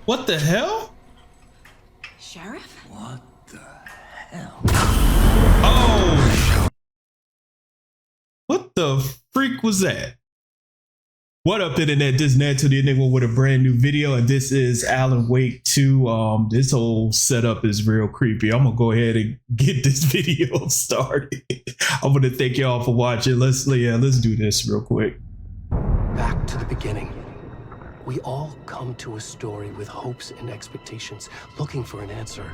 What the hell? Sheriff? What the hell? Oh! What the freak was that? What up, internet? This is Nat to the Enigma with a brand new video, and this is Alan Wake 2. This whole setup is real creepy. I'm gonna go ahead and get this video started. I want to thank y'all for watching. Let's do this real quick. Back to the beginning. We all come to a story with hopes and expectations, looking for an answer.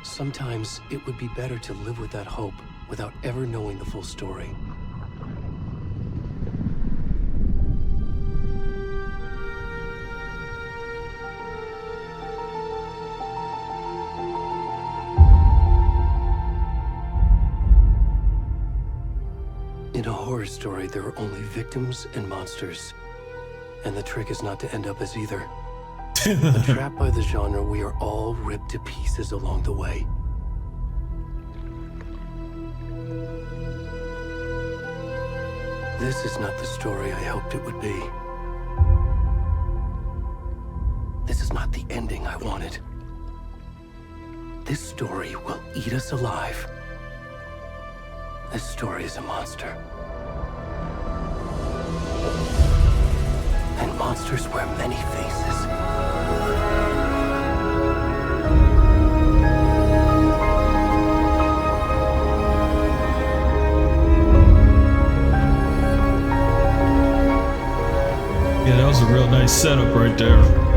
Sometimes it would be better to live with that hope without ever knowing the full story. In a horror story, there are only victims and monsters. And the trick is not to end up as either. Trapped by the genre, we are all ripped to pieces along the way. This is not the story I hoped it would be. This is not the ending I wanted. This story will eat us alive. This story is a monster. And monsters wear many faces. Yeah, that was a real nice setup right there.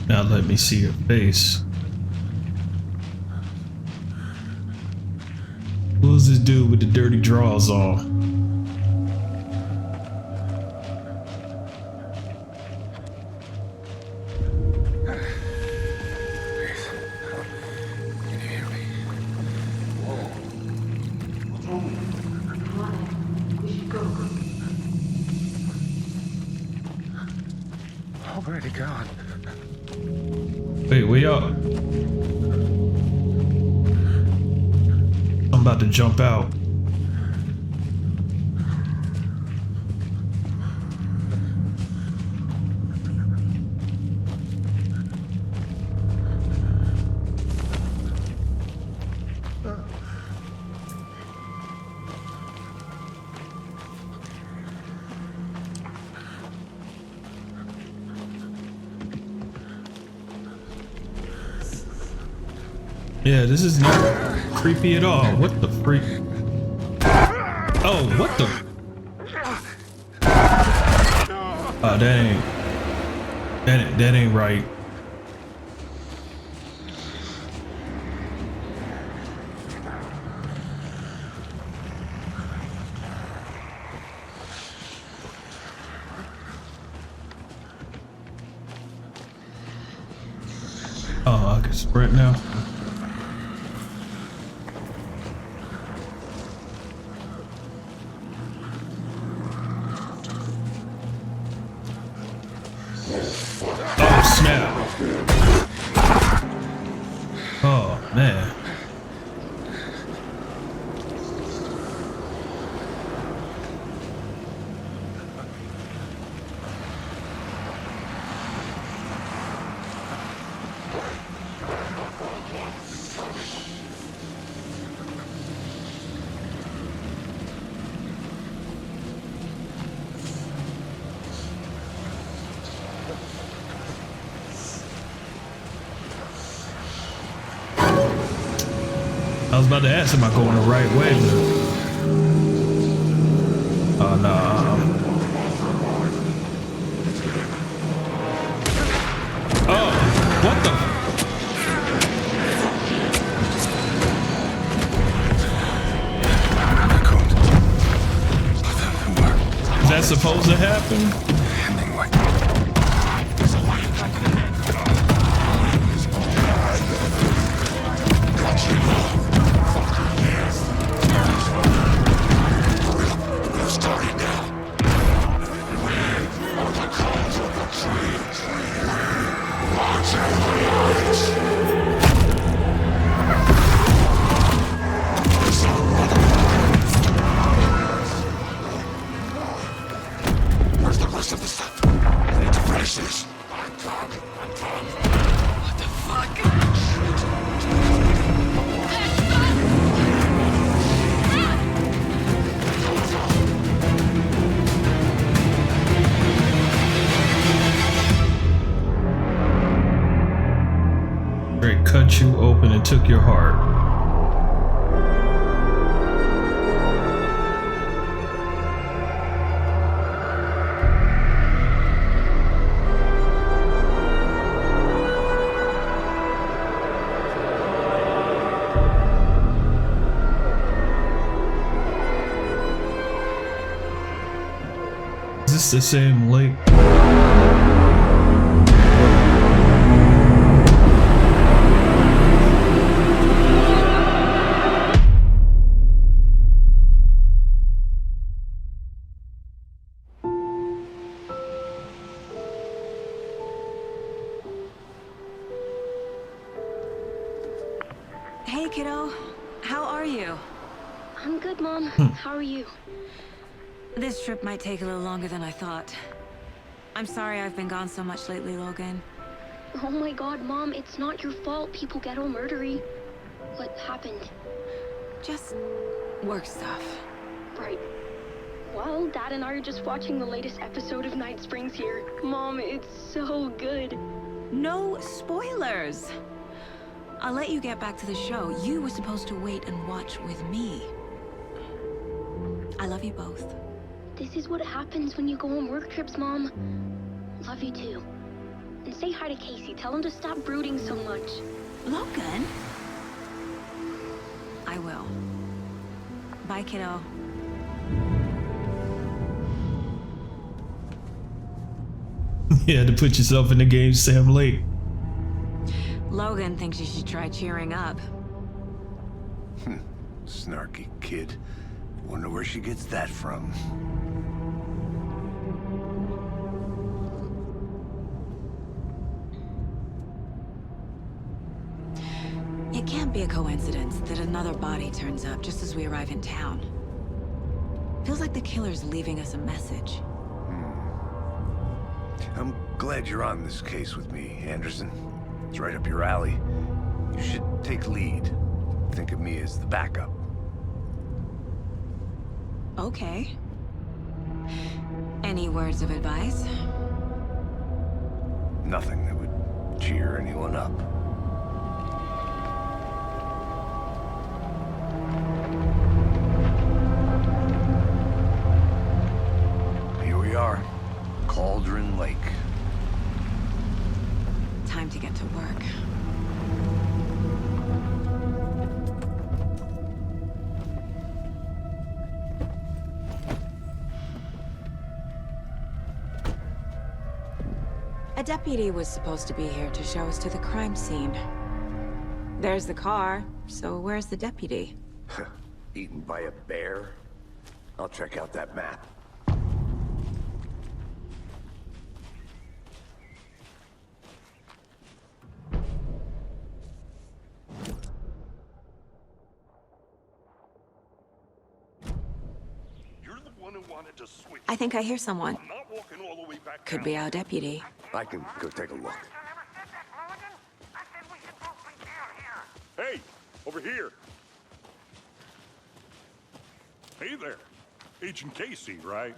Now let me see your face. Who's this dude with the dirty drawers on? Can you hear me? Whoa. What's wrong with you? Come on, we should go. Oh, where'd he gone? Wait, we up. I'm about to jump out. Yeah, this is not creepy at all. What the freak? Oh, what the? Oh, that ain't right. Oh, I can sprint now. Oh man. I was about to ask, am I going the right way? Oh, no. Oh, what the? supposed to happen? Where's the rest of the stuff? I need to finish this. I'm done. What the fuck? It cut you open and took your heart. Is this the same lake? Hey, kiddo. How are you? I'm good, Mom. How are you? This trip might take a little longer than I thought. I'm sorry I've been gone so much lately, Logan. Oh my god, Mom, it's not your fault people get all murdery. What happened? Just work stuff. Right. Well, Dad and I are just watching the latest episode of Night Springs here. Mom, it's so good. No spoilers! I'll let you get back to the show. You were supposed to wait and watch with me. I love you both. This is what happens when you go on work trips, Mom. Love you too. And say hi to Casey. Tell him to stop brooding so much. Logan? I will. Bye, kiddo. You had to put yourself in the game, Sam Lake. Logan thinks you should try cheering up. Snarky kid. Wonder where she gets that from. It can't be a coincidence that another body turns up just as we arrive in town. Feels like the killer's leaving us a message. I'm glad you're on this case with me, Anderson. It's right up your alley. You should take lead. Think of me as the backup. Okay. Any words of advice? Nothing that would cheer anyone up. Here we are. Cauldron Lake. Time to get to work. A deputy was supposed to be here to show us to the crime scene. There's the car, so where's the deputy? Eaten by a bear? I'll check out that map. You're the one who wanted to switch. I think I hear someone. I'm not walking all the way back Could down. be our deputy. I can go take a look. Hey, over here. Hey there. Agent Casey, right?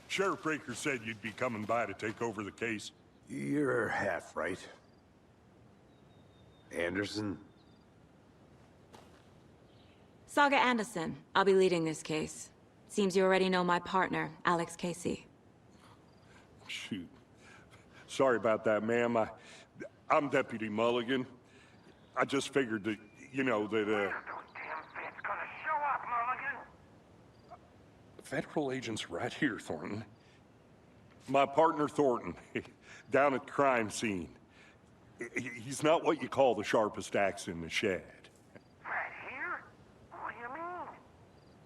Sheriff Breaker said you'd be coming by to take over the case. You're half right. Anderson? Saga Anderson. I'll be leading this case. Seems you already know my partner, Alex Casey. Shoot. Sorry about that, ma'am. I'm Deputy Mulligan. I just figured that, federal agent's right here, Thornton. My partner, Thornton, down at the crime scene. He's not what you call the sharpest axe in the shed. Right here? What do you mean?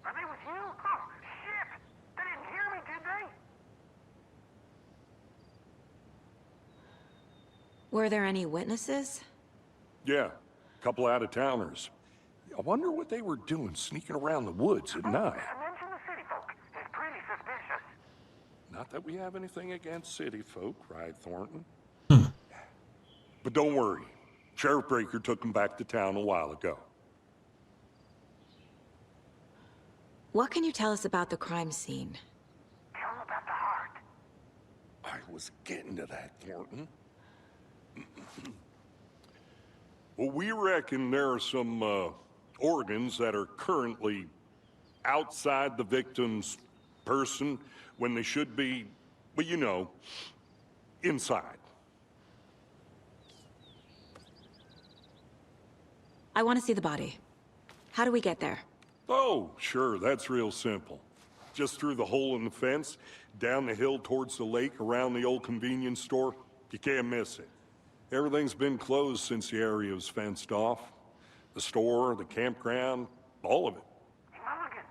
Are they with you? Oh, shit! They didn't hear me, did they? Were there any witnesses? Yeah, a couple out-of-towners. I wonder what they were doing sneaking around the woods at night. Mention the city folk. It's pretty suspicious. Not that we have anything against city folk, right, Thornton? But don't worry. Sheriff Breaker took them back to town a while ago. What can you tell us about the crime scene? Tell them about the heart. I was getting to that, Thornton. Well, we reckon there are some organs that are currently outside the victim's person when they should be, well, you know, inside. I want to see the body. How do we get there? Oh, sure, that's real simple. Just through the hole in the fence, down the hill towards the lake, around the old convenience store. You can't miss it. Everything's been closed since the area was fenced off. The store, the campground, all of it. Hey, Mulligan,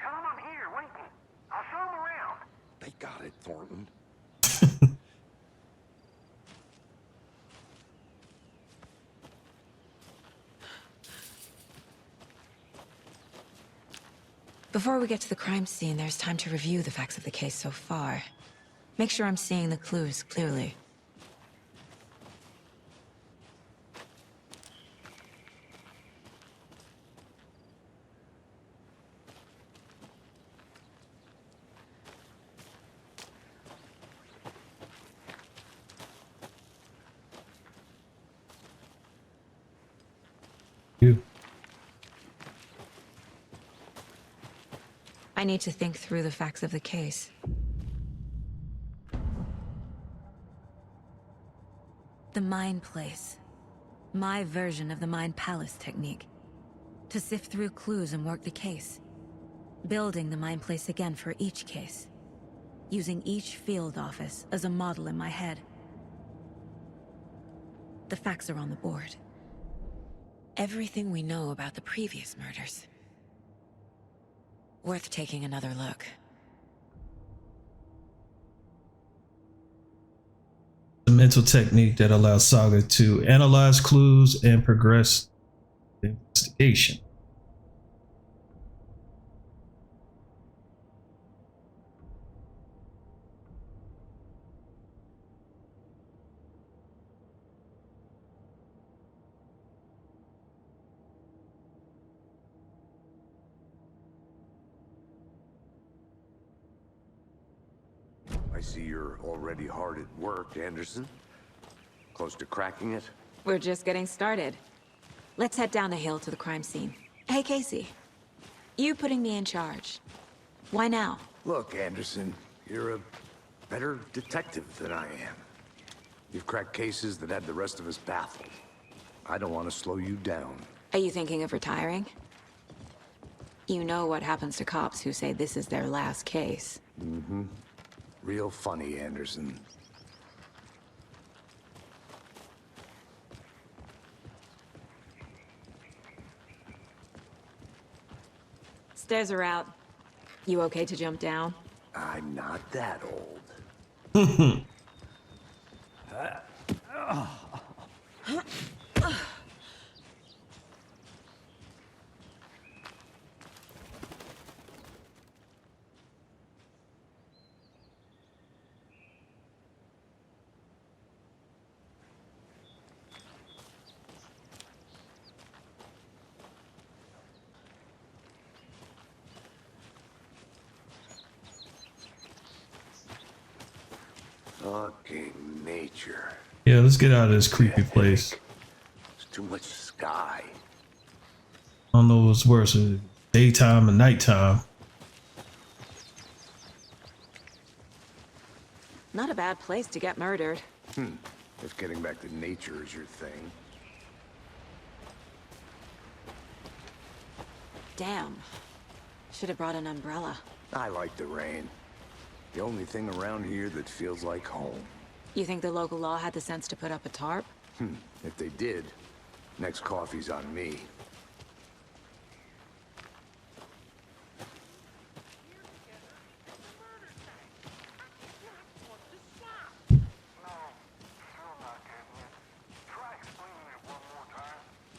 tell them I'm here, waiting. I'll show them around. They got it, Thornton. Before we get to the crime scene, there's time to review the facts of the case so far. Make sure I'm seeing the clues clearly. You. I need to think through the facts of the case. The Mind Place. My version of the Mind Palace technique. To sift through clues and work the case. Building the Mind Place again for each case. Using each field office as a model in my head. The facts are on the board. Everything we know about the previous murders. Worth taking another look. The mental technique that allows Saga to analyze clues and progress the investigation. I see you're already hard at work, Anderson. Close to cracking it? We're just getting started. Let's head down the hill to the crime scene. Hey, Casey. You putting me in charge. Why now? Look, Anderson, you're a better detective than I am. You've cracked cases that had the rest of us baffled. I don't want to slow you down. Are you thinking of retiring? You know what happens to cops who say this is their last case. Mm-hmm. Real funny, Anderson. Stairs are out. You okay to jump down? I'm not that old. Fucking nature. Yeah, let's get out of this creepy place. It's too much sky. I don't know what's worse, daytime or nighttime. Not a bad place to get murdered. If getting back to nature is your thing. Damn. Should have brought an umbrella. I like the rain. The only thing around here that feels like home. You think the local law had the sense to put up a tarp? If they did, next coffee's on me.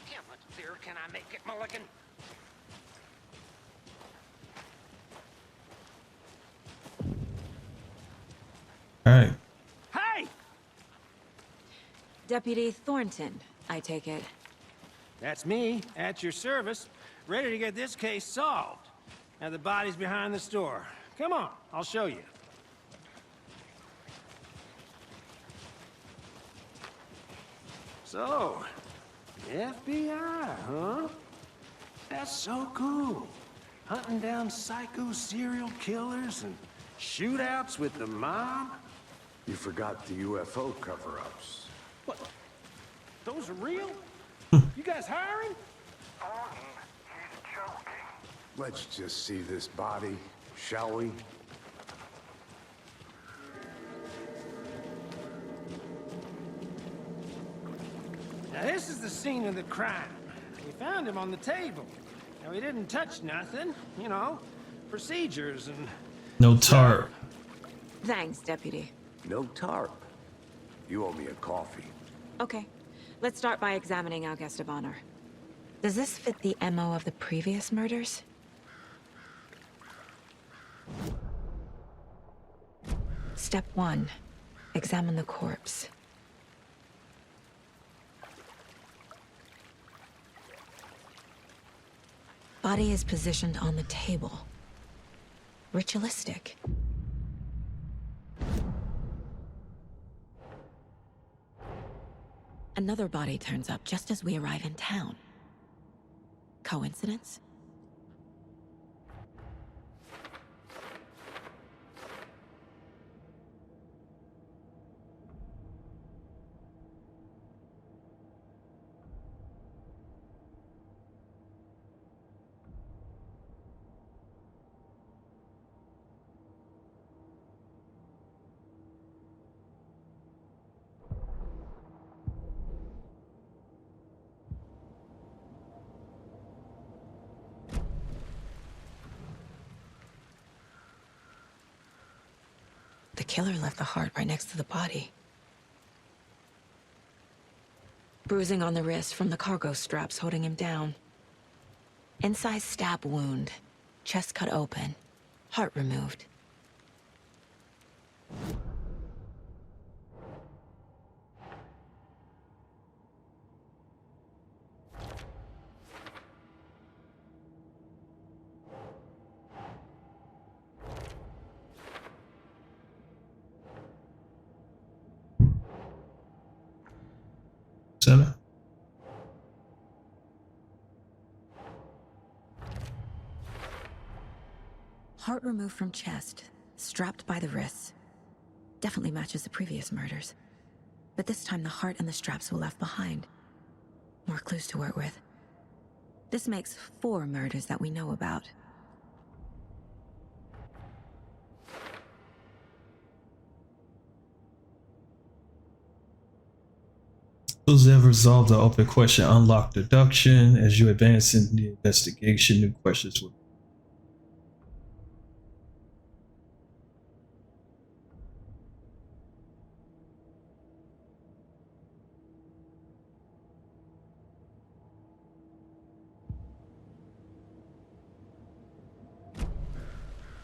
How much clearer can I make it, Mulligan? All right. Hey! Deputy Thornton, I take it. That's me, at your service, ready to get this case solved. Now the body's behind the store. Come on, I'll show you. So, FBI, huh? That's so cool. Hunting down psycho serial killers and shootouts with the mob. You forgot the UFO cover-ups. What? Those are real? You guys hiring? Thornton, he's joking. Let's just see this body, shall we? Now this is the scene of the crime. We found him on the table. Now he didn't touch nothing, you know, procedures and... No tarp. Thanks, Deputy. No tarp. You owe me a coffee. Okay, let's start by examining our guest of honor. Does this fit the MO of the previous murders? Step 1. Examine the corpse. Body is positioned on the table. Ritualistic. Another body turns up just as we arrive in town. Coincidence? The killer left the heart right next to the body. Bruising on the wrist from the cargo straps holding him down. Incised stab wound. Chest cut open. Heart removed. Center. Heart removed from chest, strapped by the wrists. Definitely matches the previous murders. But this time the heart and the straps were left behind. More clues to work with. This makes 4 murders that we know about. Those that have resolved the open question unlock deduction. As you advance in the investigation, new questions will.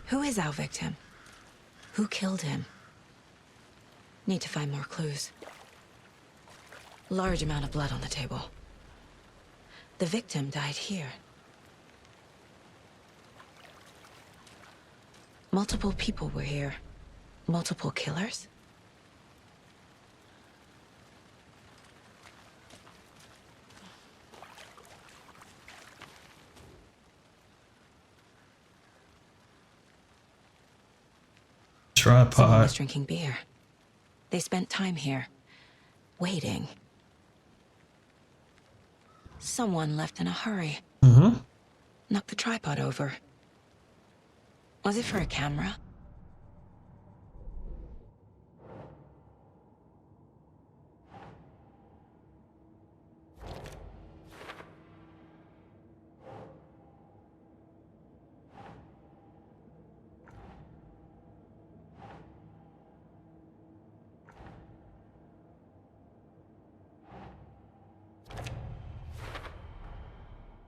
Who is our victim? Who killed him? Need to find more clues. Large amount of blood on the table. The victim died here. Multiple people were here. Multiple killers? Someone Tripod. was drinking beer. They spent time here, waiting. Someone left in a hurry. Mm-hmm. Knocked the tripod over. Was it for a camera?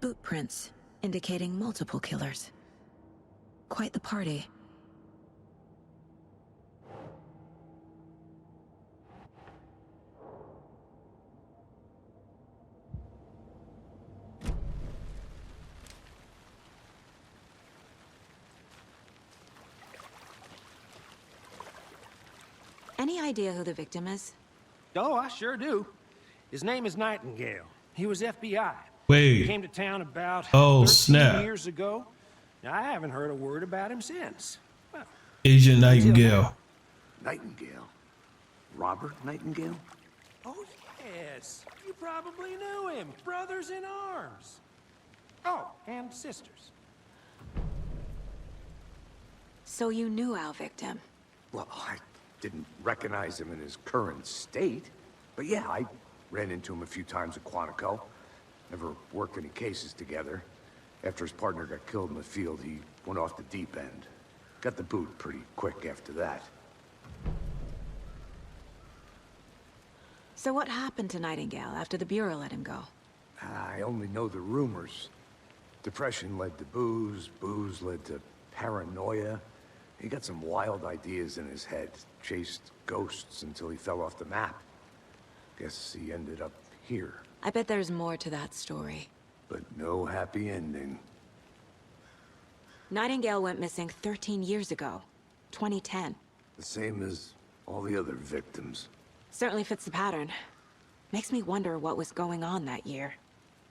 Boot prints, indicating multiple killers. Quite the party. Any idea who the victim is? Oh, I sure do. His name is Nightingale. He was FBI. Wait. He came to town about Oh, 13 snap. years ago. I haven't heard a word about him since. Well, Agent Nightingale. Nightingale? Robert Nightingale? oh, yes. You probably knew him. Brothers in arms. Oh, and sisters. So you knew our victim. Well, I didn't recognize him in his current state. But yeah, I ran into him a few times at Quantico. Never worked any cases together. After his partner got killed in the field, he went off the deep end. Got the boot pretty quick after that. So what happened to Nightingale after the Bureau let him go? I only know the rumors. Depression led to booze, booze led to paranoia. He got some wild ideas in his head, chased ghosts until he fell off the map. Guess he ended up here. I bet there's more to that story. But no happy ending. Nightingale went missing 13 years ago. 2010. The same as all the other victims. Certainly fits the pattern. Makes me wonder what was going on that year.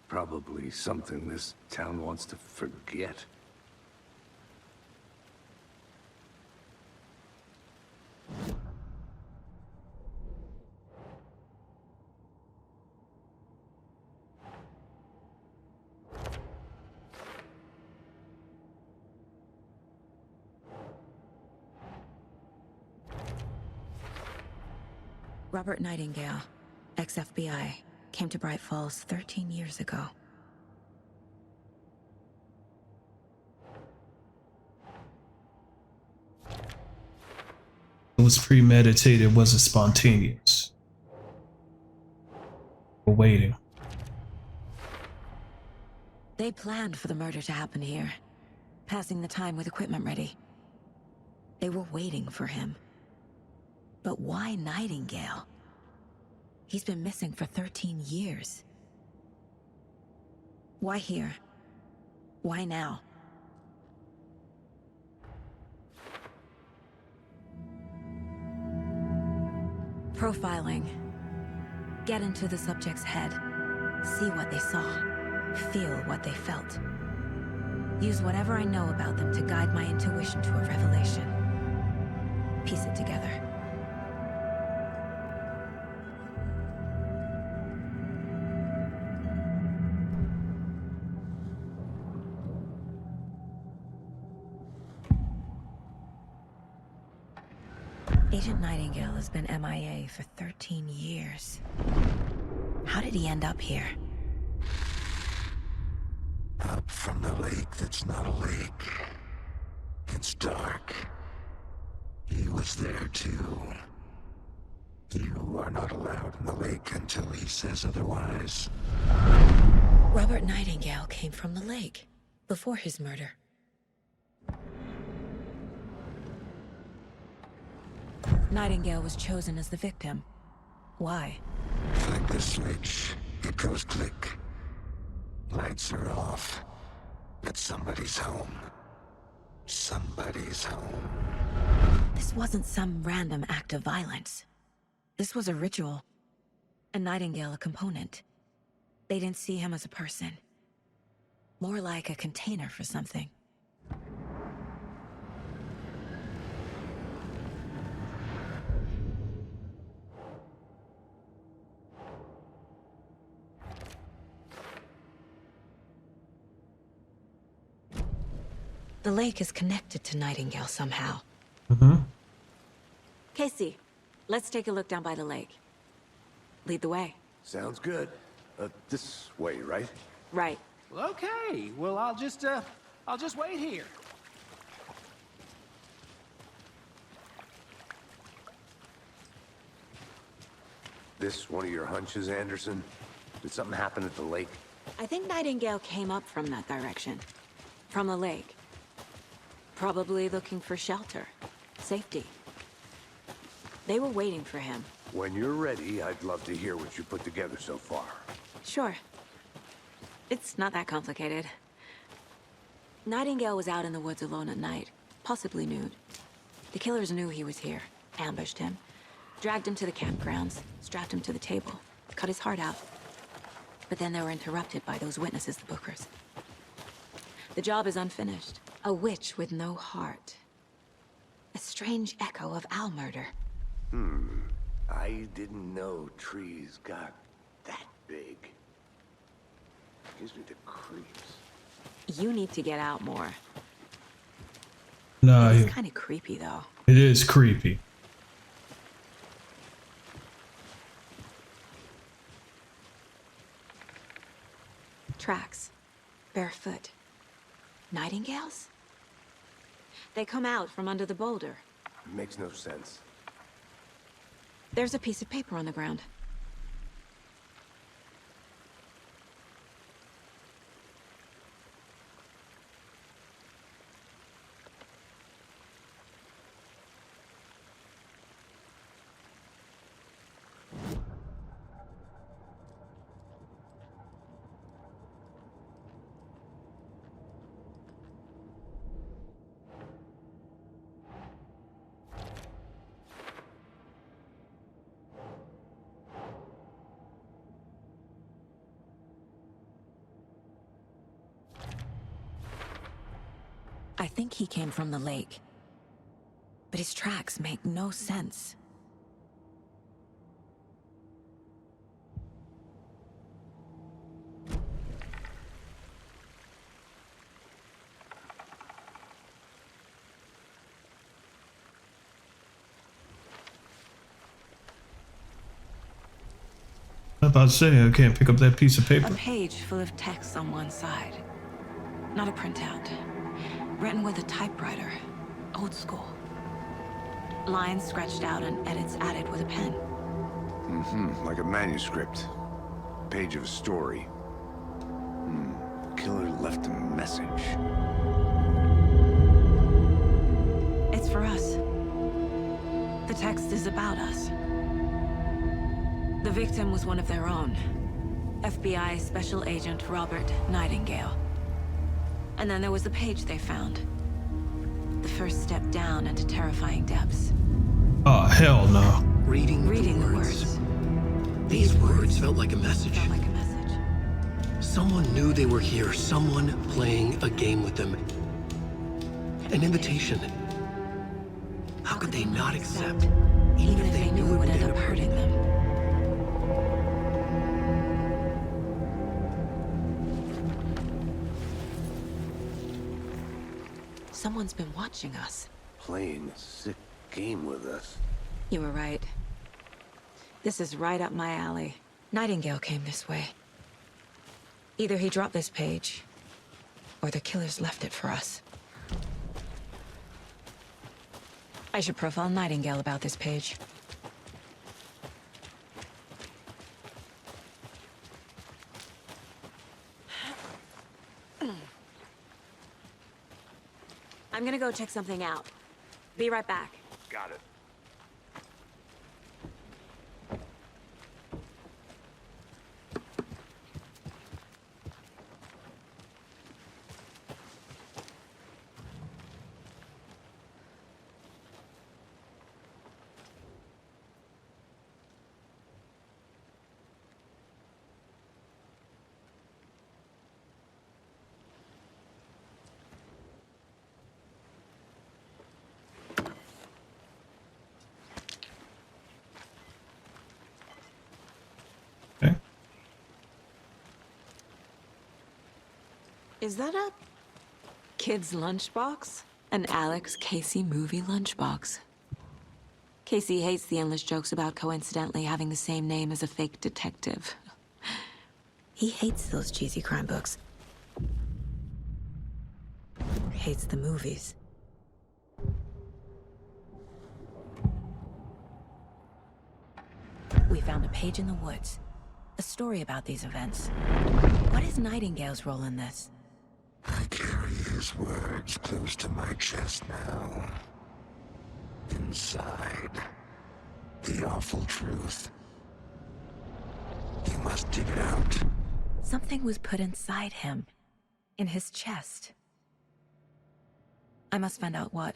Probably something this town wants to forget. Robert Nightingale, ex-FBI, came to Bright Falls 13 years ago. It was premeditated, wasn't spontaneous. We're waiting. They planned for the murder to happen here, passing the time with equipment ready. They were waiting for him. But why Nightingale? He's been missing for 13 years. Why here? Why now? Profiling. Get into the subject's head. See what they saw. Feel what they felt. Use whatever I know about them to guide my intuition to a revelation. Piece it together. Agent Nightingale has been MIA for 13 years. How did he end up here? Up from the lake that's not a lake. It's dark. He was there too. You are not allowed in the lake until he says otherwise. Robert Nightingale came from the lake, before his murder. Nightingale was chosen as the victim. Why? Flick the switch, it goes click. Lights are off. But somebody's home. Somebody's home. This wasn't some random act of violence. This was a ritual. And Nightingale a component. They didn't see him as a person. More like a container for something. The lake is connected to Nightingale somehow. Mm-hmm. Casey, let's take a look down by the lake. Lead the way. Sounds good. This way, right? Right. Well, okay. Well, I'll just wait here. This one of your hunches, Anderson? Did something happen at the lake? I think Nightingale came up from that direction. From the lake. Probably looking for shelter. Safety. They were waiting for him. When you're ready, I'd love to hear what you put together so far. Sure. It's not that complicated. Nightingale was out in the woods alone at night, possibly nude. The killers knew he was here, ambushed him, dragged him to the campgrounds, strapped him to the table, cut his heart out. But then they were interrupted by those witnesses, the Bookers. The job is unfinished. A witch with no heart. A strange echo of Al murder. I didn't know trees got that big. Gives me the creeps. You need to get out more. No, It's kind of creepy, though. it is creepy. Tracks. Barefoot. Nightingales? They come out from under the boulder. Makes no sense. There's a piece of paper on the ground. I think he came from the lake. But his tracks make no sense. I'm about to say, I can't pick up that piece of A paper. page full of text on one side. Not a printout. Written with a typewriter. Old school. Lines scratched out and edits added with a pen. Like a manuscript. Page of a story. The killer left a message. It's for us. The text is about us. The victim was one of their own. FBI Special Agent Robert Nightingale. And then there was the page they found. The first step down into terrifying depths. Oh, hell no. Reading Reading the words. These words felt like a message. Felt like a message. Someone knew they were here, someone playing a game with them. An invitation. How could they not accept, even if they knew it would end up hurting them? Someone's been watching us. Playing a sick game with us. You were right. This is right up my alley. Nightingale came this way. Either he dropped this page, or the killers left it for us. I should profile Nightingale about this page. I'm gonna go check something out. Be right back. Got it. Okay. Is that a kid's lunchbox? An Alex Casey movie lunchbox. Casey hates the endless jokes about coincidentally having the same name as a fake detective. He hates those cheesy crime books. Hates the movies. We found a page in the woods. A story about these events. What is Nightingale's role in this? I carry his words close to my chest now. Inside, the awful truth. You must dig it out. Something was put inside him. In his chest. I must find out what.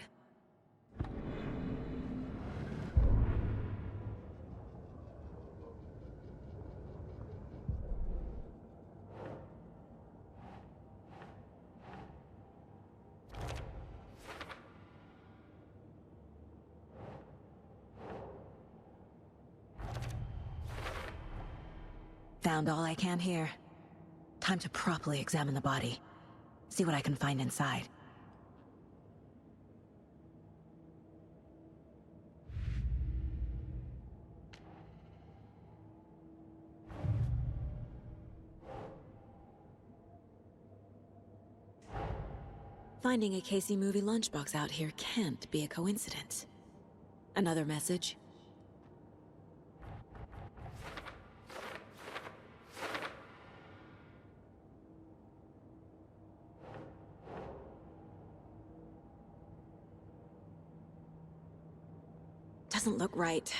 Found all I can here. Time to properly examine the body. See what I can find inside. Finding a Casey movie lunchbox out here can't be a coincidence. Another message? Doesn't look right.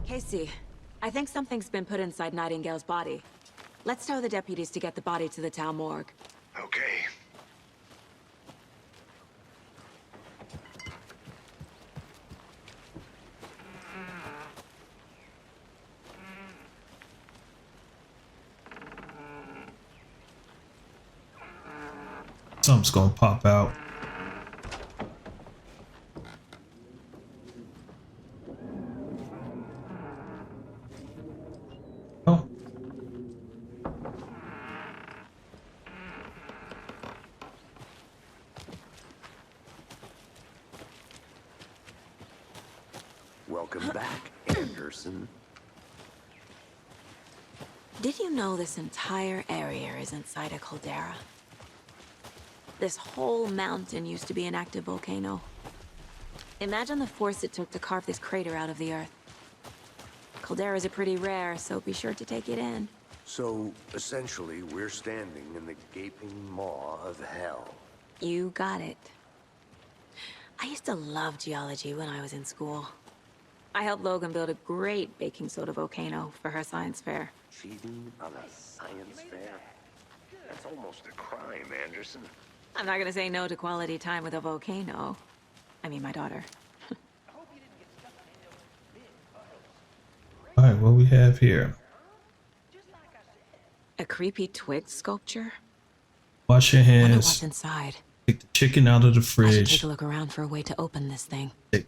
Casey, I think something's been put inside Nightingale's body. Let's tell the deputies to get the body to the town morgue. Okay. Something's gonna pop out. Oh. Welcome back, Anderson. Did you know this entire area is inside a caldera? This whole mountain used to be an active volcano. Imagine the force it took to carve this crater out of the earth. Calderas are pretty rare, so be sure to take it in. So, essentially, we're standing in the gaping maw of hell. You got it. I used to love geology when I was in school. I helped Logan build a great baking soda volcano for her science fair. Cheating on a science fair? That's almost a crime, Anderson. I'm not gonna say no to quality time with a volcano. I mean, my daughter. All right, what we have here? A creepy twig sculpture? Wash your Wonder hands. what's inside. Take the chicken out of the I should fridge. take a look around for a way to open this thing. Take-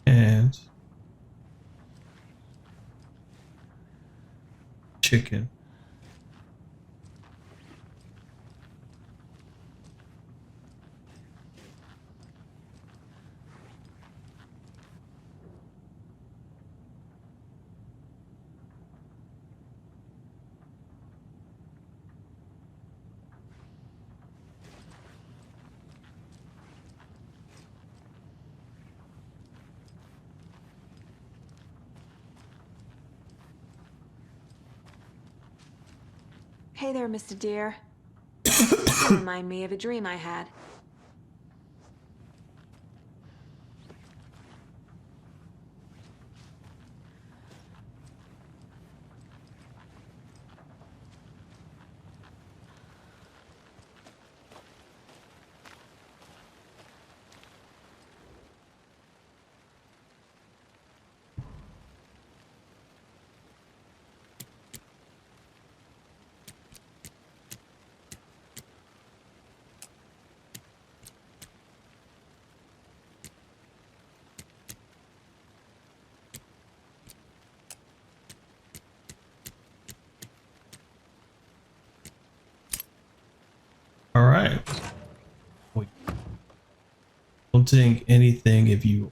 And chicken. Hey there, Mr. Deer. You remind me of a dream I had. don't think anything if you.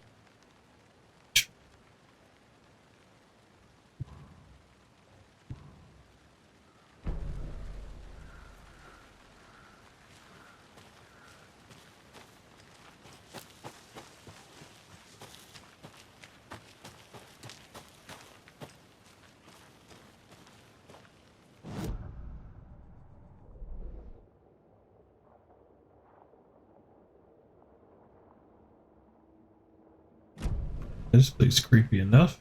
This place creepy enough.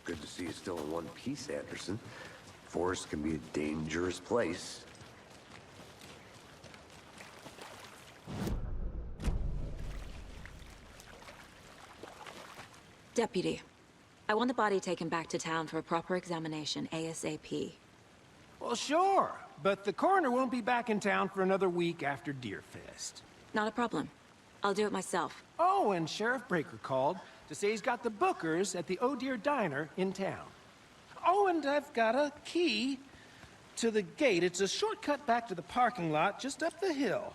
Good to see you still in one piece, Anderson. Forest can be a dangerous place. Deputy, I want the body taken back to town for a proper examination ASAP. Well, sure, but the coroner won't be back in town for another week after Deerfest. Not a problem. I'll do it myself. Oh, and Sheriff Breaker called to say he's got the bookers at the Oh Dear Diner in town. Oh, and I've got a key to the gate. It's a shortcut back to the parking lot just up the hill.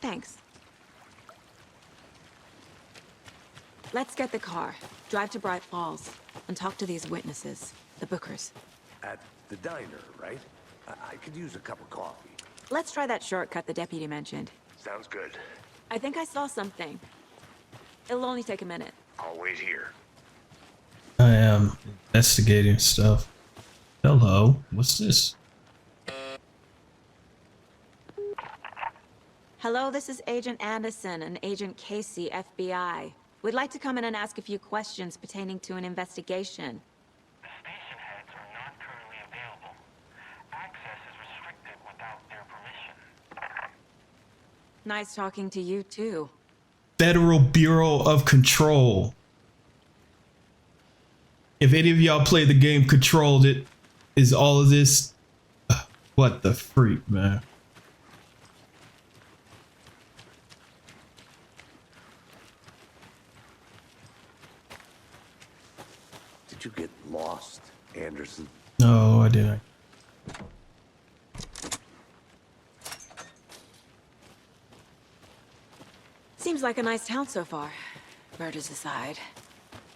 Thanks. Let's get the car, drive to Bright Falls, and talk to these witnesses, the bookers. At the diner, right? I could use a cup of coffee. Let's try that shortcut the deputy mentioned. Sounds good. I think I saw something. It'll only take a minute. I'll wait here. I am investigating stuff. Hello, what's this? Hello, this is Agent Anderson and Agent Casey, FBI. We'd like to come in and ask a few questions pertaining to an investigation. The station heads are not currently available. Access is restricted without their permission. Nice talking to you, too. Federal Bureau of Control. If any of y'all play the game Controlled, it is all of this. What the freak, man. Did you get lost, Anderson? No, I didn't. Seems like a nice town so far. Murders aside.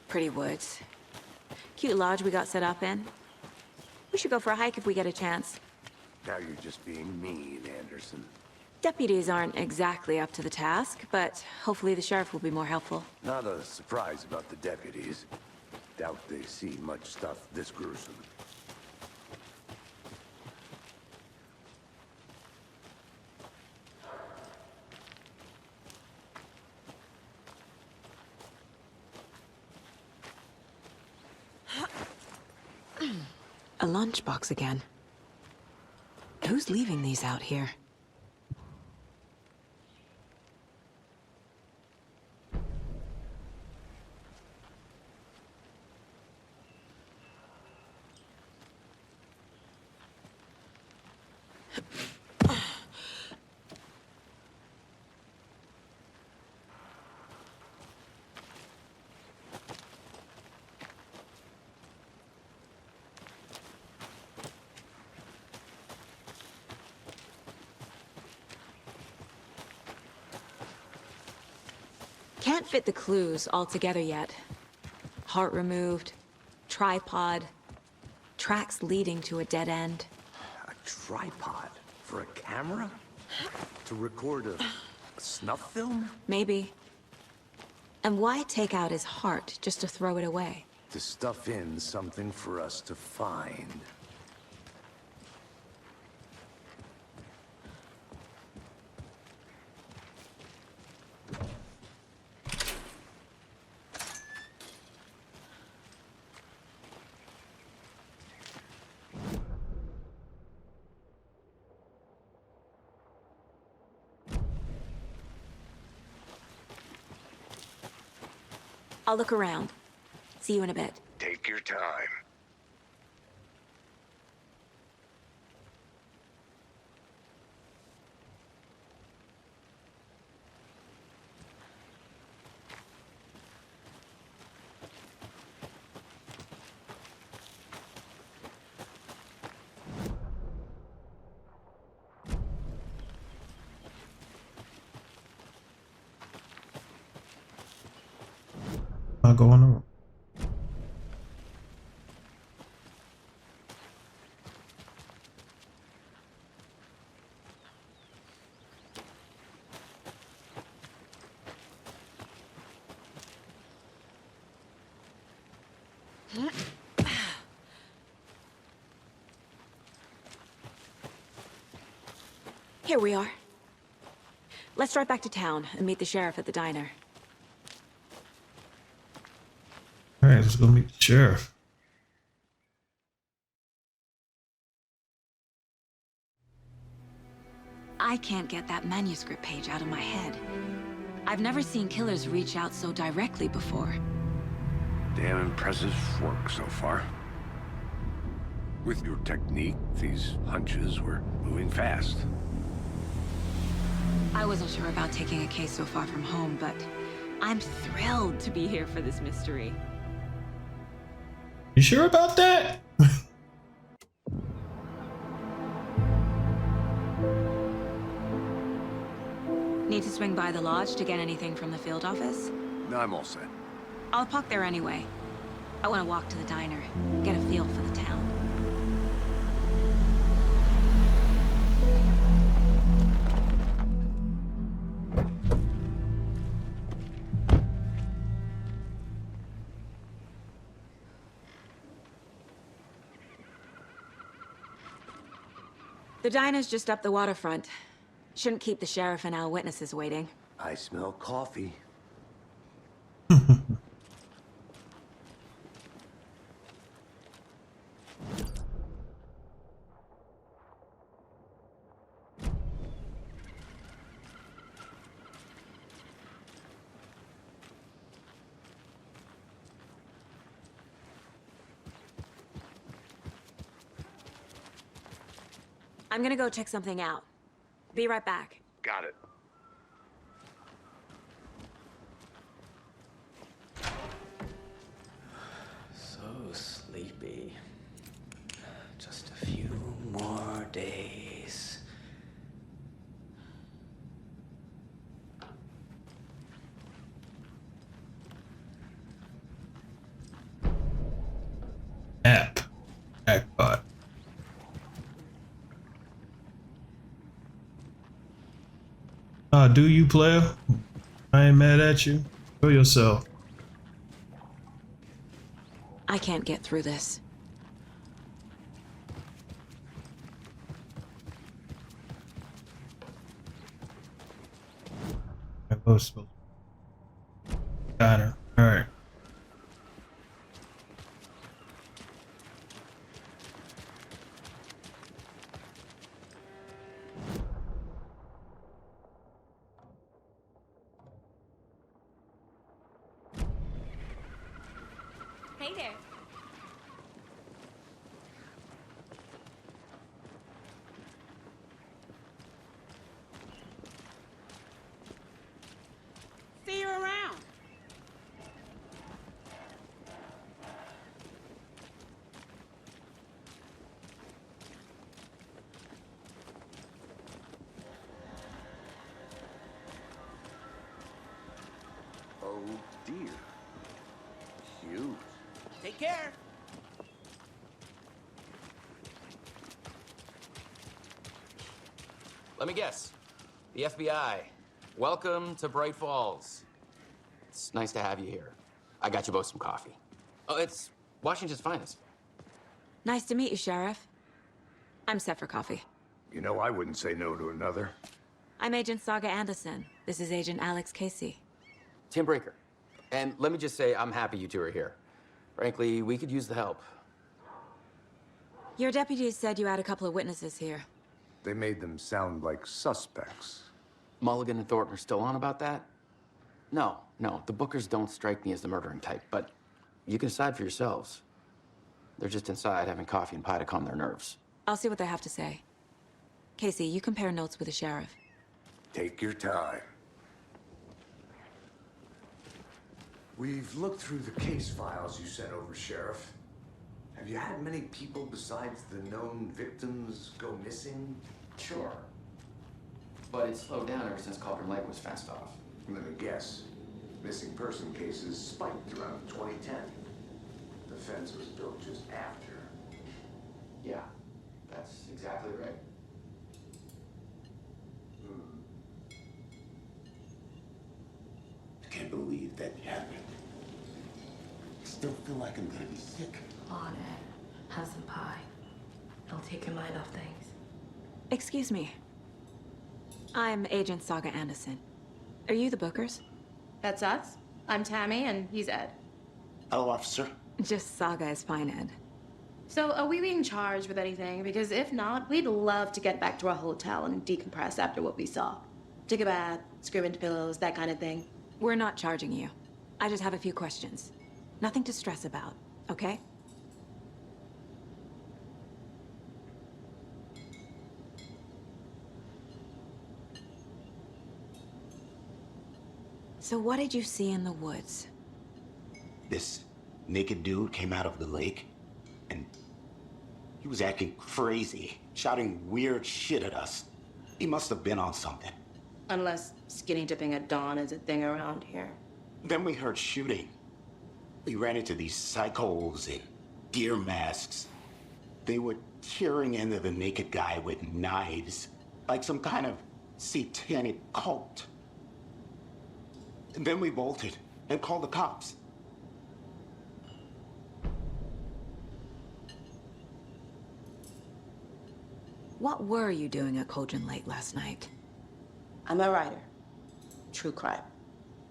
Pretty woods. Cute lodge we got set up in. We should go for a hike if we get a chance. Now you're just being mean, Anderson. Deputies aren't exactly up to the task, but hopefully the sheriff will be more helpful. Not a surprise about the deputies. Doubt they see much stuff this gruesome. A lunchbox again. Who's leaving these out here? Can't fit the clues all together yet. Heart removed, tripod, tracks leading to a dead end. A tripod? For a camera? To record a snuff film? Maybe. And why take out his heart just to throw it away? To stuff in something for us to find. I'll look around. See you in a bit. Take your time. not going on? Here we are. Let's drive back to town and meet the sheriff at the diner. All right, let's go meet the sheriff. I can't get that manuscript page out of my head. I've never seen killers reach out so directly before. Damn impressive work so far. With your technique, these hunches were moving fast. I wasn't sure about taking a case so far from home, but I'm thrilled to be here for this mystery. You sure about that? Need to swing by the lodge to get anything from the field office? No, I'm all set. I'll park there anyway. I want to walk to the diner, get a feel for the town. The diner's just up the waterfront. Shouldn't keep the sheriff and our witnesses waiting. I smell coffee. I'm gonna go check something out. Be right back. Got it. So sleepy. Just a few more days. App. Jackpot. Do you, player? I ain't mad at you. Show yourself. I can't get through this. I was supposed to. Got her. All right. Hey there. See you around. Oh dear. Huge. Take care. Let me guess. The FBI. Welcome to Bright Falls. It's nice to have you here. I got you both some coffee. Oh, it's Washington's finest. Nice to meet you, Sheriff. I'm set for coffee. You know, I wouldn't say no to another. I'm Agent Saga Anderson. This is Agent Alex Casey. Tim Breaker. And let me just say, I'm happy you two are here. Frankly, we could use the help. Your deputies said you had a couple of witnesses here. They made them sound like suspects. Mulligan and Thornton are still on about that? No, the Bookers don't strike me as the murdering type, but you can decide for yourselves. They're just inside having coffee and pie to calm their nerves. I'll see what they have to say. Casey, you compare notes with the sheriff. Take your time. We've looked through the case files you sent over, Sheriff. Have you had many people besides the known victims go missing? Sure. But it's slowed down ever since Cauldron Lake was fenced off. Let me guess. Missing person cases spiked around 2010. The fence was built just after. Yeah, that's exactly right. I can't believe that happened. I still feel like I'm gonna be sick. On it. Have some pie. It'll take your mind off things. Excuse me. I'm Agent Saga Anderson. Are you the Bookers? That's us. I'm Tammy, and he's Ed. Hello, officer. Just Saga is fine, Ed. So, are we being charged with anything? Because if not, we'd love to get back to our hotel and decompress after what we saw. Take a bath, scream into pillows, that kind of thing. We're not charging you. I just have a few questions. Nothing to stress about, okay? So what did you see in the woods? This naked dude came out of the lake, and he was acting crazy, shouting weird shit at us. He must have been on something. Unless skinny dipping at dawn is a thing around here. Then we heard shooting. We ran into these psychos in deer masks. They were tearing into the naked guy with knives, like some kind of satanic cult. And then we bolted and called the cops. What were you doing at Cauldron Lake last night? I'm a writer. True crime.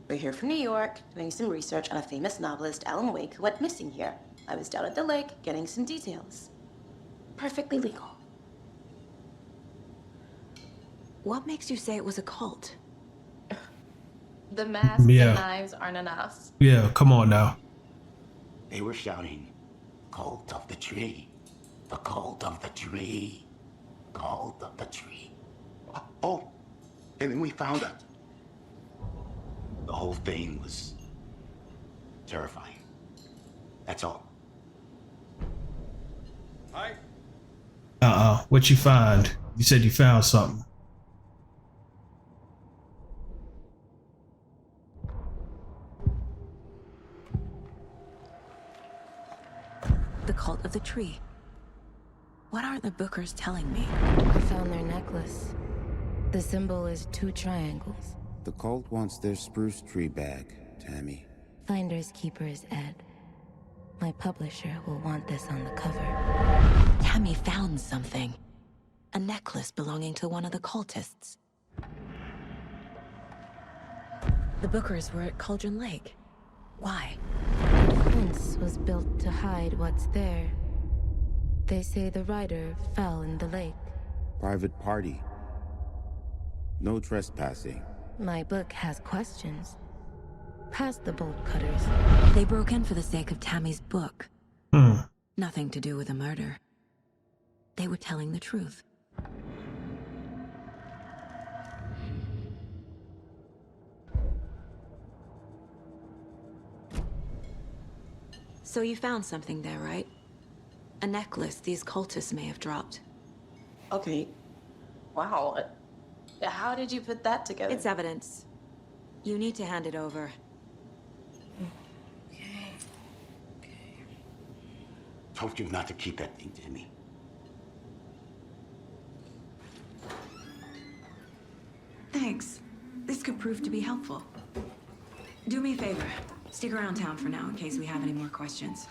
We're here from New York, doing some research on a famous novelist, Alan Wake, who went missing here. I was down at the lake, getting some details. Perfectly legal. What makes you say it was a cult? The masks Yeah. and knives aren't enough. Yeah, come on now. They were shouting, "Cult of the tree, the cult of the tree, cult of the tree." Oh, and then we found it. The whole thing was terrifying. That's all. Hi. What you find? You said you found something. The cult of the tree. What aren't the Bookers telling me? I found their necklace. The symbol is 2 triangles. The cult wants their spruce tree back, Tammy. Finders keepers, Ed. My publisher will want this on the cover. Tammy found something. A necklace belonging to one of the cultists. The Bookers were at Cauldron Lake. Why? The fence was built to hide what's there. They say the rider fell in the lake. Private party. No trespassing. My book has questions. Past the bolt cutters. They broke in for the sake of Tammy's book. Hmm. Nothing to do with a murder. They were telling the truth. So you found something there, right? A necklace these cultists may have dropped. Okay. Wow. How did you put that together? It's evidence. You need to hand it over. Told you not to keep that thing, Tammy. Thanks. This could prove to be helpful. Do me a favor. Stick around town for now in case we have any more questions.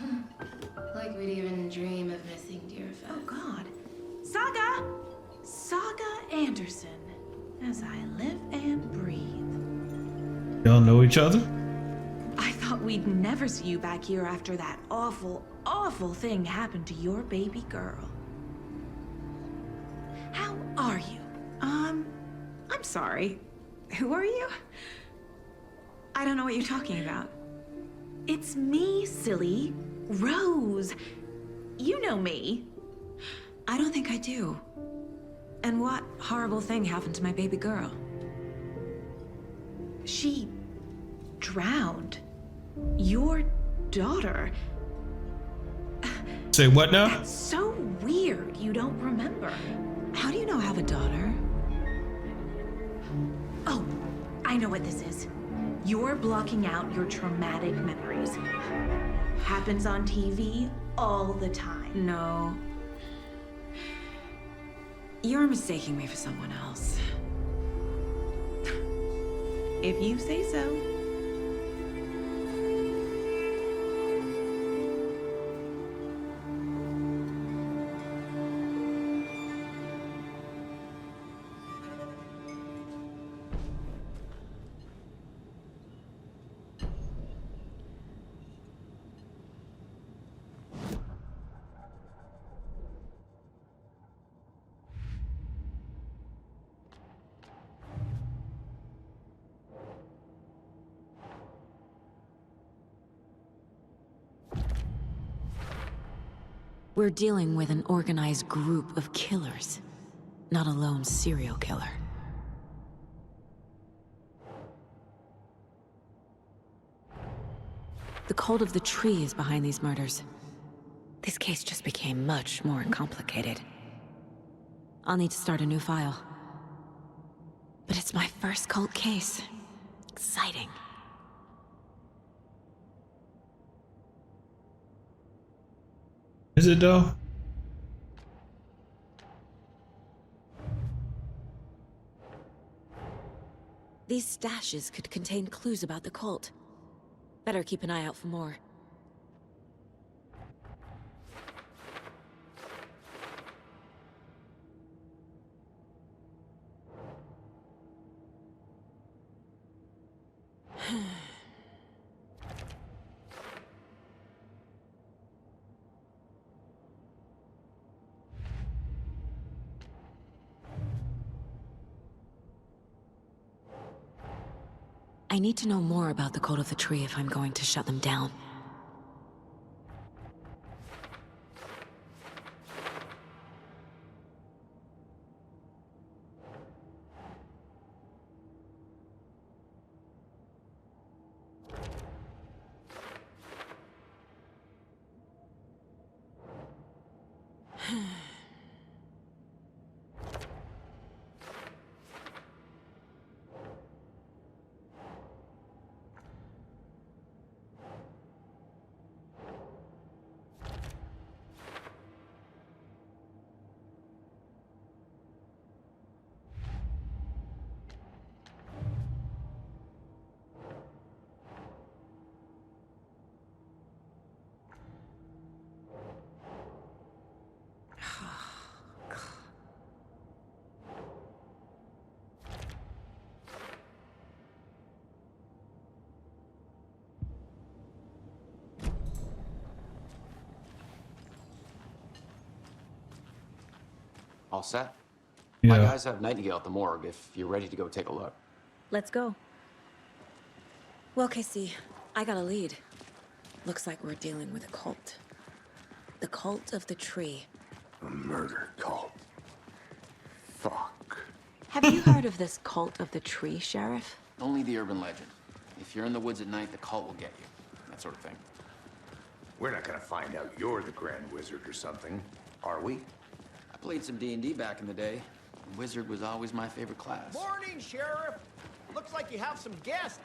Like we'd even dream of missing dear friends. Oh, God. Saga! Saga Anderson. As I live and breathe. Y'all know each other? I thought we'd never see you back here after that awful, awful thing happened to your baby girl. How are you? I'm sorry. Who are you? I don't know what you're talking about. It's me, silly. Rose. You know me. I don't think I do. And what horrible thing happened to my baby girl? She drowned. Your daughter. Say what now? That's so weird you don't remember. How do you know I have a daughter? Oh, I know what this is. You're blocking out your traumatic memories. Happens on TV all the time. No. You're mistaking me for someone else. If you say so. We're dealing with an organized group of killers, not a lone serial killer. The cult of the tree is behind these murders. This case just became much more complicated. I'll need to start a new file. But it's my first cult case. Exciting. Is it though? These stashes could contain clues about the cult. Better keep an eye out for more. I need to know more about the cult of the tree if I'm going to shut them down. All set? Yeah. My guys have Nightingale at the morgue if you're ready to go take a look. Let's go. Well, Casey, I got a lead. Looks like we're dealing with a cult. The cult of the tree. A murder cult. Fuck. Have you heard of this cult of the tree, Sheriff? Only the urban legend. If you're in the woods at night, the cult will get you. That sort of thing. We're not gonna find out you're the Grand Wizard or something, are we? I played some D&D back in the day. Wizard was always my favorite class. Morning, Sheriff. Looks like you have some guests.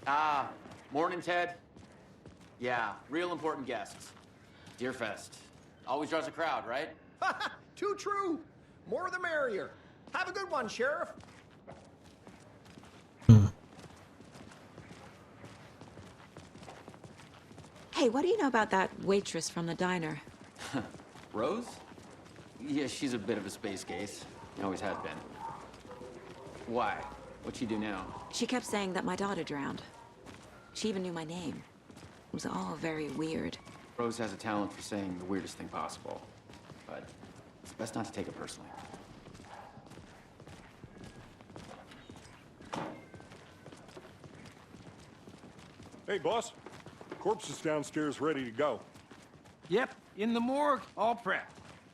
Ah, morning, Ted. Yeah, real important guests. Deerfest. Always draws a crowd, right? Too true. More the merrier. Have a good one, Sheriff. Hey, what do you know about that waitress from the diner? Rose? Yeah, she's a bit of a space case. Always has been. Why? What'd she do now? She kept saying that my daughter drowned. She even knew my name. It was all very weird. Rose has a talent for saying the weirdest thing possible. But it's best not to take it personally. Hey, boss. Corpse is downstairs ready to go. Yep, in the morgue, all prepped.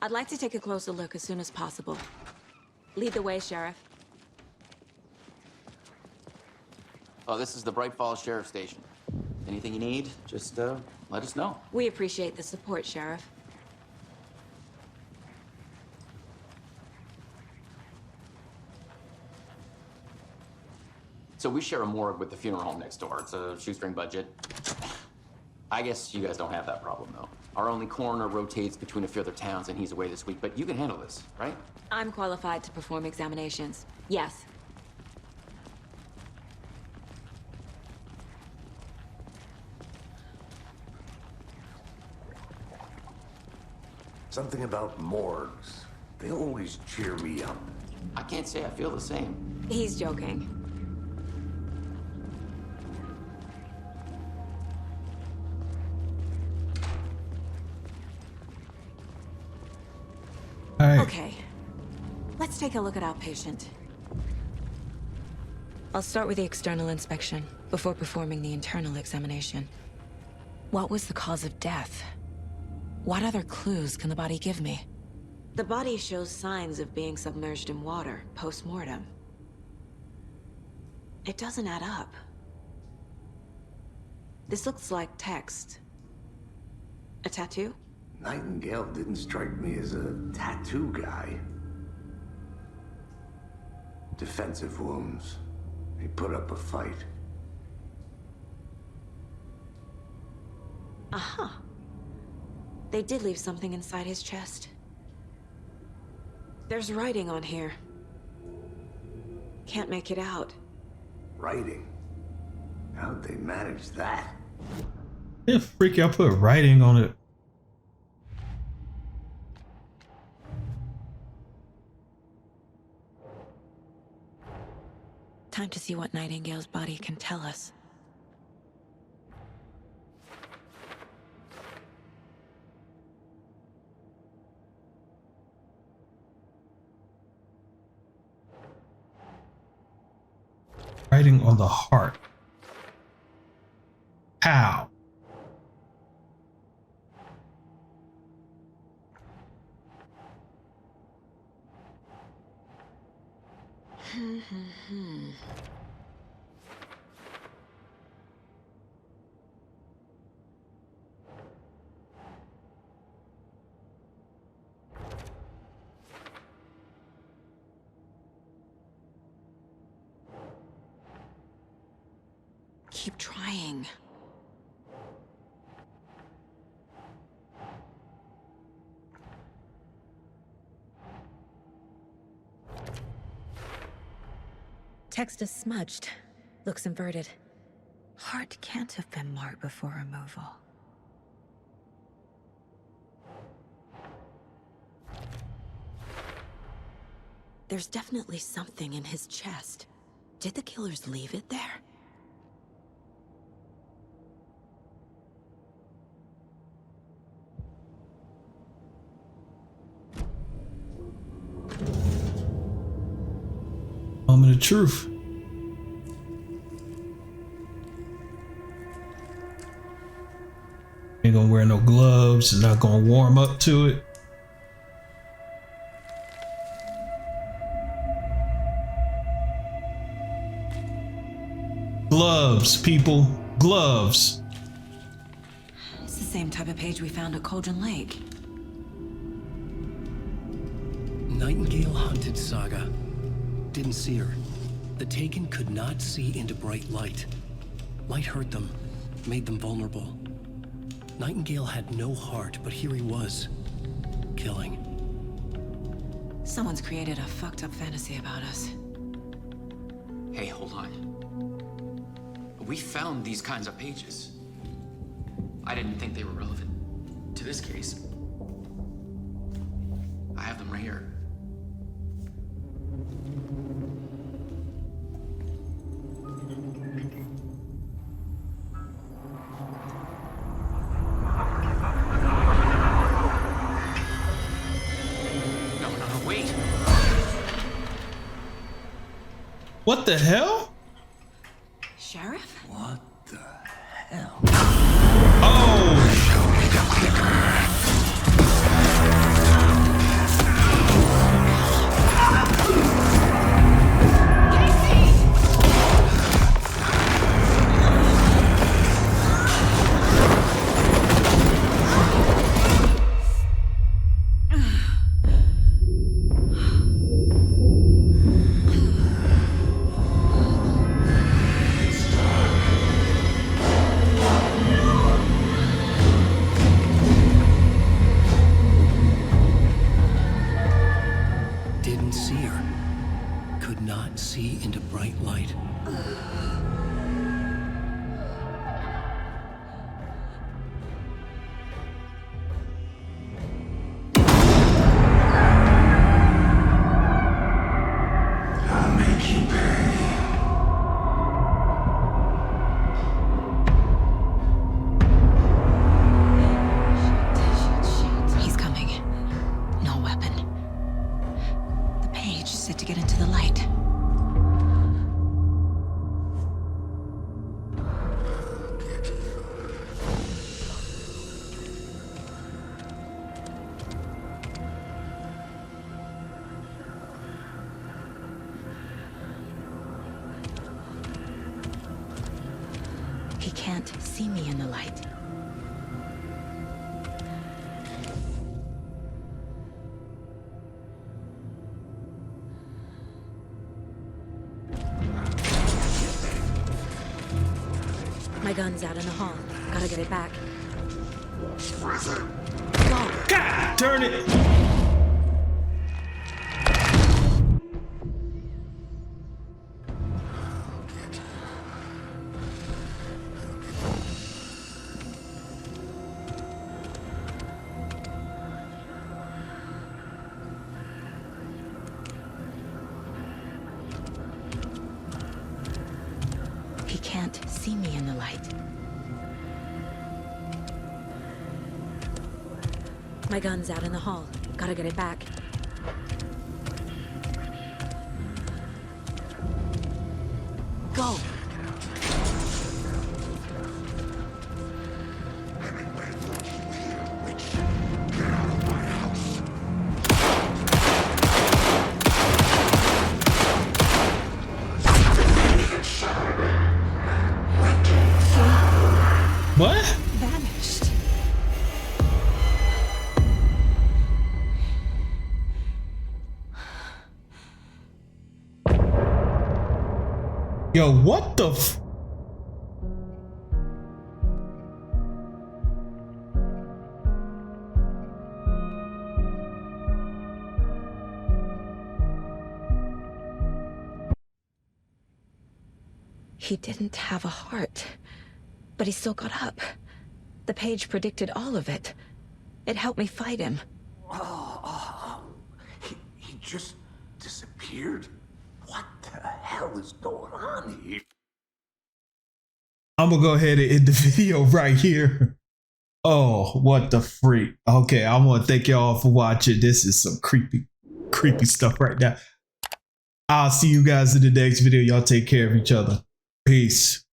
I'd like to take a closer look as soon as possible. Lead the way, Sheriff. Oh, this is the Bright Falls Sheriff Station. Anything you need, just let us know. We appreciate the support, Sheriff. So we share a morgue with the funeral home next door. It's a shoestring budget. I guess you guys don't have that problem, though. Our only coroner rotates between a few other towns, and he's away this week. But you can handle this, right? I'm qualified to perform examinations. Yes. Something about morgues. They always cheer me up. I can't say I feel the same. He's joking. Okay, let's take a look at our patient. I'll start with the external inspection before performing the internal examination. What was the cause of death? What other clues can the body give me? The body shows signs of being submerged in water post-mortem. It doesn't add up. This looks like text. A tattoo? Nightingale didn't strike me as a tattoo guy. Defensive wounds. He put up a fight. Uh-huh. They did leave something inside his chest. There's writing on here. Can't make it out. Writing? How'd they manage that? Yeah, freaky, I put writing on it. Time to see what Nightingale's body can tell us. Writing on the heart. How? Keep trying. Text is smudged. Looks inverted. Heart can't have been marked before removal. There's definitely something in his chest. Did the killers leave it there? Moment of truth. Ain't gonna wear no gloves, not gonna warm up to it. Gloves, people, gloves. It's the same type of page we found at Cauldron Lake. Nightingale hunted Saga. Didn't see her. The Taken could not see into bright light. Light hurt them, made them vulnerable. Nightingale had no heart, but here he was, killing. Someone's created a fucked up fantasy about us. Hey, hold on. We found these kinds of pages. I didn't think they were relevant to this case. I have them right here. What the hell? Sheriff? What the hell? Oh! Show me the clicker. right. I'll make you pay. He's coming. No weapon. The page is set to get into the light. He can't see me in the light. My gun's out in the hall. Gotta get it back. God darn it! He can't see me in the light. My gun's out in the hall. Gotta get it back. Go! What? Vanished. Yo, what the f- He didn't have a heart, but he still got up. The page predicted all of it. It helped me fight him. He just disappeared? What the hell is going on here? I'm gonna go ahead and end the video right here. Oh, what the freak. Okay, I want to thank y'all for watching. This is some creepy stuff right now. I'll see you guys in the next video. Y'all take care of each other. Peace.